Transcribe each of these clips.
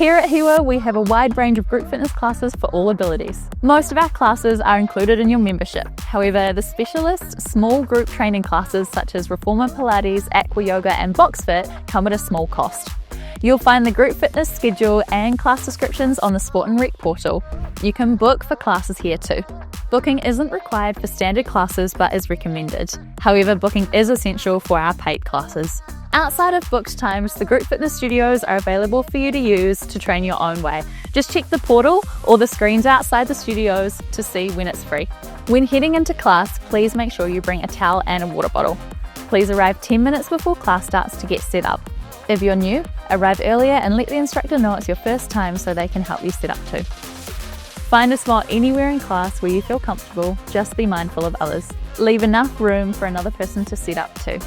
Here at Hiwa, we have a wide range of group fitness classes for all abilities. Most of our classes are included in your membership. However, the specialist, small group training classes such as Reformer Pilates, Aqua Yoga and Box Fit come at a small cost. You'll find the group fitness schedule and class descriptions on the Sport and Rec portal. You can book for classes here too. Booking isn't required for standard classes but is recommended. However, booking is essential for our paid classes. Outside of booked times, the group fitness studios are available for you to use to train your own way. Just check the portal or the screens outside the studios to see when it's free. When heading into class, please make sure you bring a towel and a water bottle. Please arrive 10 minutes before class starts to get set up. If you're new, arrive earlier and let the instructor know it's your first time so they can help you set up too. Find a spot anywhere in class where you feel comfortable, just be mindful of others. Leave enough room for another person to set up too.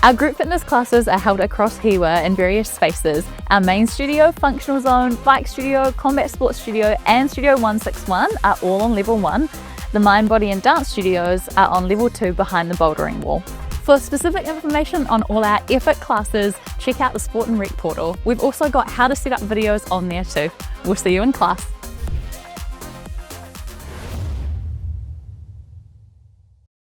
Our group fitness classes are held across Hiwa in various spaces. Our main studio, functional zone, bike studio, combat sports studio and Studio 161 are all on level 1. The mind, body and dance studios are on level 2 behind the bouldering wall. For specific information on all our effort classes, check out the Sport and Rec portal. We've also got how to set up videos on there too. We'll see you in class.